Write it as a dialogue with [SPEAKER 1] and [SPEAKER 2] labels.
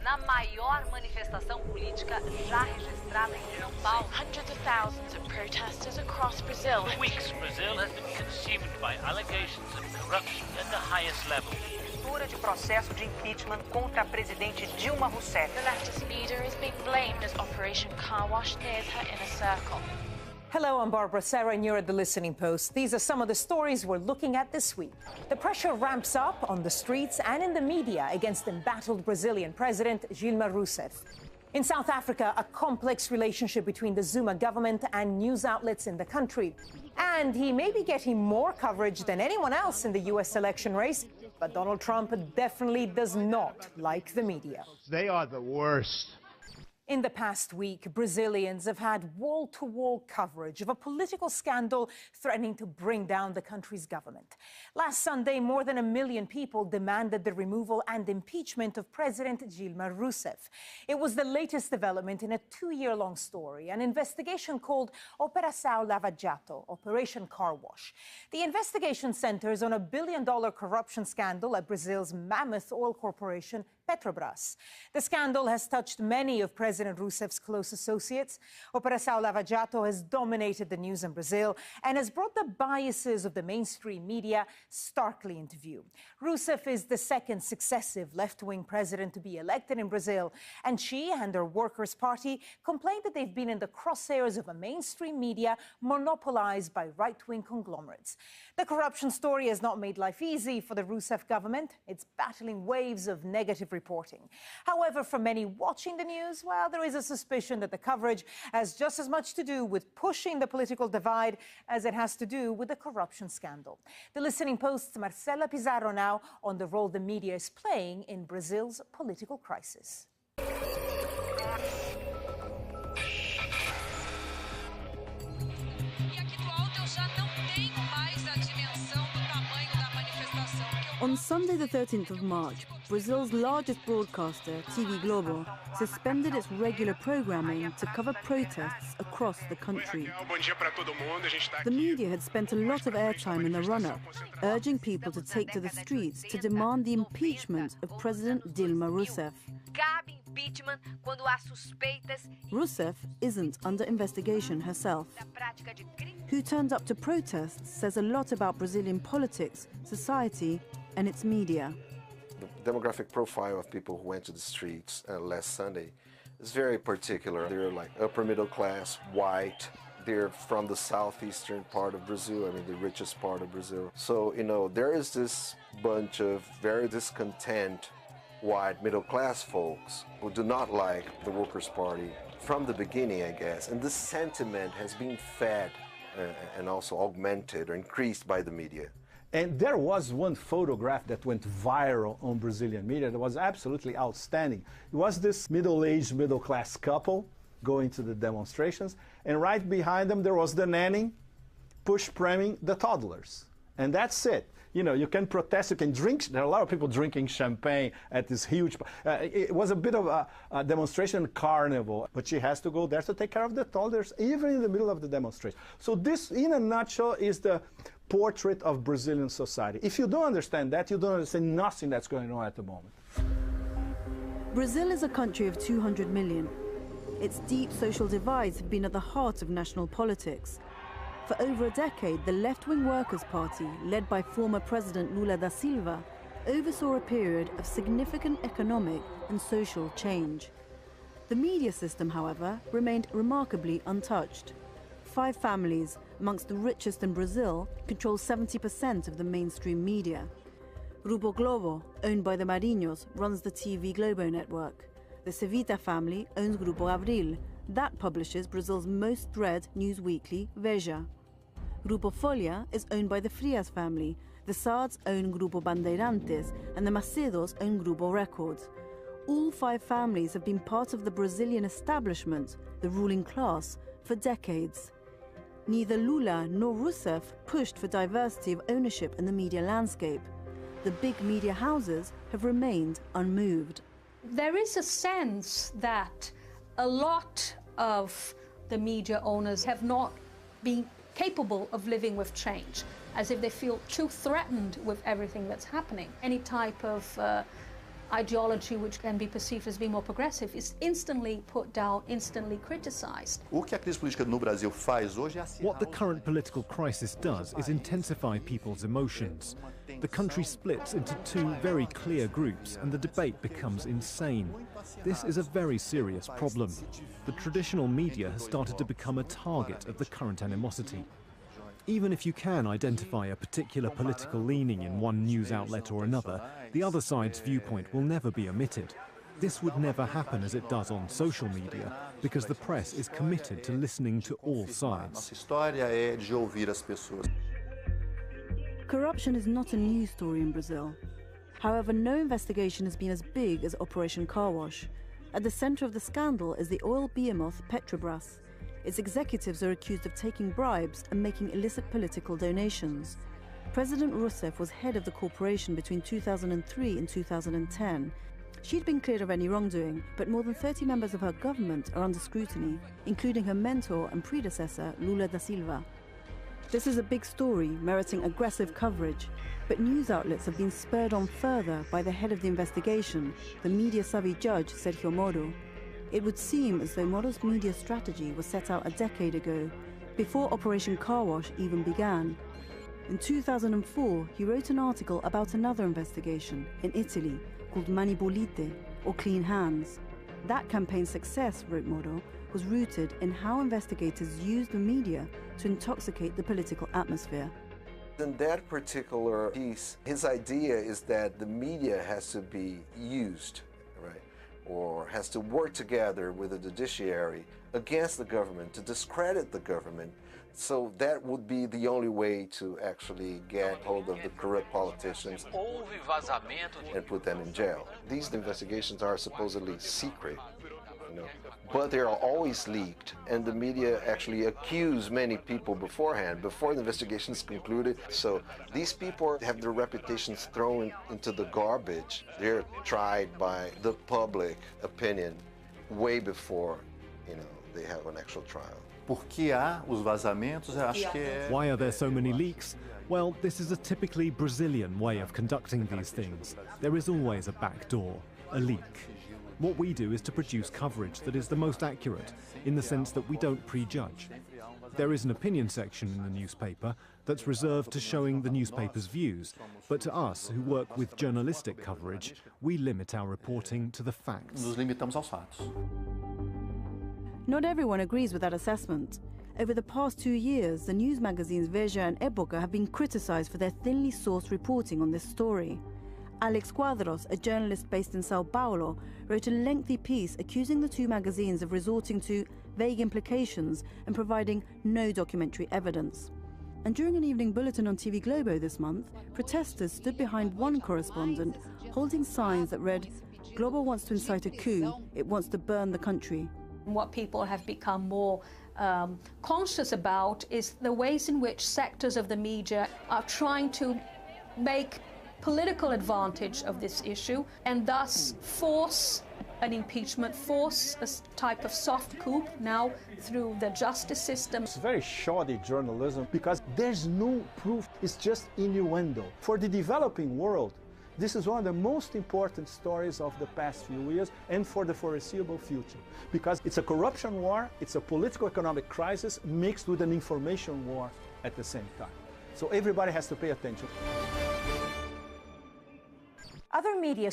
[SPEAKER 1] na maior manifestação política já registrada em São Paulo.
[SPEAKER 2] Hundreds of thousands of protesters across Brazil.
[SPEAKER 3] For weeks, Brazil has been consumed by allegations of corruption at the highest level.
[SPEAKER 1] Abertura de processo de impeachment contra a presidente Dilma Rousseff.
[SPEAKER 2] The leftist leader is being blamed as Operation Car Wash nears her inner circle.
[SPEAKER 4] Hello, I'm Barbara Serra, and you're at The Listening Post. These are some of the stories we're looking at this week. The pressure ramps up on the streets and in the media against embattled Brazilian President Dilma Rousseff. In South Africa, a complex relationship between the Zuma government and news outlets in the country. And he may be getting more coverage than anyone else in the U.S. election race, but Donald Trump definitely does not like the media.
[SPEAKER 5] They are the worst.
[SPEAKER 4] In the past week, Brazilians have had wall-to-wall coverage of a political scandal threatening to bring down the country's government. Last Sunday, more than 1 million people demanded the removal and impeachment of President Dilma Rousseff. It was the latest development in a 2-year-long story, an investigation called Operação Lava Jato, Operation Car Wash. The investigation centers on a billion-dollar corruption scandal at Brazil's mammoth oil corporation, Petrobras. The scandal has touched many of President Rousseff's close associates. Operação Lava Jato has dominated the news in Brazil and has brought the biases of the mainstream media starkly into view. Rousseff is the second successive left-wing president to be elected in Brazil, and she and her Workers' Party complained that they've been in the crosshairs of a mainstream media monopolized by right-wing conglomerates. The corruption story has not made life easy for the Rousseff government. It's battling waves of negative reporting. However, for many watching the news, well, there is a suspicion that the coverage has just as much to do with pushing the political divide as it has to do with the corruption scandal. The Listening Post's Marcela Pizarro now on the role the media is playing in Brazil's political crisis.
[SPEAKER 6] On Sunday, the 13th of March, Brazil's largest broadcaster, TV Globo, suspended its regular programming to cover protests across the country. The media had spent a lot of airtime in the run-up, urging people to take to the streets to demand the impeachment of President Dilma Rousseff. Rousseff isn't under investigation herself. Who turned up to protests says a lot about Brazilian politics, society, and its media.
[SPEAKER 7] The demographic profile of people who went to the streets last Sunday is very particular. They're like upper middle class, white. They're from the southeastern part of Brazil, I mean the richest part of Brazil. So, you know, there is this bunch of very discontent white middle class folks who do not like the Workers' Party from the beginning, I guess. And this sentiment has been fed and also augmented or increased by the media.
[SPEAKER 8] And there was one photograph that went viral on Brazilian media that was absolutely outstanding. It was this middle-aged, middle-class couple going to the demonstrations, and right behind them there was the nanny push-pramming the toddlers. And that's it. You know, you can protest, you can drink. There are a lot of people drinking champagne at this huge... it was a bit of a demonstration carnival, but she has to go there to take care of the toddlers, even in the middle of the demonstration. So this, in a nutshell, is the portrait of Brazilian society. If you don't understand that, you don't understand nothing that's going on at the moment.
[SPEAKER 6] Brazil is a country of 200 million. Its deep social divides have been at the heart of national politics. For over a decade, the left-wing Workers' Party, led by former President Lula da Silva, oversaw a period of significant economic and social change. The media system, however, remained remarkably untouched. 5 families, amongst the richest in Brazil, control 70% of the mainstream media. Grupo Globo, owned by the Marinhos, runs the TV Globo network. The Cevita family owns Grupo Abril. That publishes Brazil's most read news weekly, Veja. Grupo Folha is owned by the Frias family. The Sards own Grupo Bandeirantes, and the Macedos own Grupo Records. All 5 families have been part of the Brazilian establishment, the ruling class, for decades. Neither Lula nor Rousseff pushed for diversity of ownership in the media landscape. The big media houses have remained unmoved.
[SPEAKER 9] There is a sense that a lot of the media owners have not been capable of living with change, as if they feel too threatened with everything that's happening. Any type of ideology which can be perceived as being more progressive is instantly put down, instantly criticized.
[SPEAKER 10] O que a crise política no Brasil faz hoje é
[SPEAKER 11] What the current political crisis does is intensify people's emotions. The country splits into two very clear groups and the debate becomes insane. This is a very serious problem. The traditional media has started to become a target of the current animosity. Even if you can identify a particular political leaning in one news outlet or another, the other side's viewpoint will never be omitted. This would never happen as it does on social media, because the press is committed to listening to all sides.
[SPEAKER 10] Nossa história é de ouvir as pessoas.
[SPEAKER 6] Corruption is not a news story in Brazil. However, no investigation has been as big as Operation Car Wash. At the center of the scandal is the oil behemoth Petrobras. Its executives are accused of taking bribes and making illicit political donations. President Rousseff was head of the corporation between 2003 and 2010. She'd been cleared of any wrongdoing, but more than 30 members of her government are under scrutiny, including her mentor and predecessor, Lula da Silva. This is a big story, meriting aggressive coverage, but news outlets have been spurred on further by the head of the investigation, the media-savvy judge Sergio Moro. It would seem as though Moro's media strategy was set out a decade ago, before Operation Car Wash even began. In 2004, he wrote an article about another investigation in Italy called Mani Pulite, or Clean Hands. That campaign's success, wrote Moro, was rooted in how investigators used the media to intoxicate the political atmosphere.
[SPEAKER 7] In that particular piece, his idea is that the media has to be used, right? Or has to work together with the judiciary against the government to discredit the government. So that would be the only way to actually get hold of the corrupt politicians and put them in jail. These investigations are supposedly secret, but they are always leaked, and the media actually accuse many people beforehand, before the investigation is concluded. So these people have their reputations thrown into the garbage. They're tried by the public opinion way before, they have an actual trial.
[SPEAKER 10] Por que há os vazamentos? Eu acho que é...
[SPEAKER 11] Why are there so many leaks? Well, this is a typically Brazilian way of conducting these things. There is always a back door, a leak. What we do is to produce coverage that is the most accurate, in the sense that we don't prejudge. There is an opinion section in the newspaper that's reserved to showing the newspaper's views, but to us, who work with journalistic coverage, we limit our reporting to the facts.
[SPEAKER 10] Nos limitamos aos fatos.
[SPEAKER 6] Not everyone agrees with that assessment. Over the past 2 years, the news magazines Veja and Época have been criticized for their thinly sourced reporting on this story. Alex Quadros, a journalist based in Sao Paulo, wrote a lengthy piece accusing the two magazines of resorting to vague implications and providing no documentary evidence. And during an evening bulletin on TV Globo this month, protesters stood behind one correspondent holding signs that read, "Globo wants to incite a coup, it wants to burn the country."
[SPEAKER 9] What people have become more conscious about is the ways in which sectors of the media are trying to make political advantage of this issue and thus force an impeachment, force a type of soft coup now through the justice system.
[SPEAKER 8] It's very shoddy journalism because there's no proof, it's just innuendo. For the developing world, this is one of the most important stories of the past few years and for the foreseeable future, because it's a corruption war, it's a political economic crisis mixed with an information war at the same time. So everybody has to pay attention.
[SPEAKER 4] Other media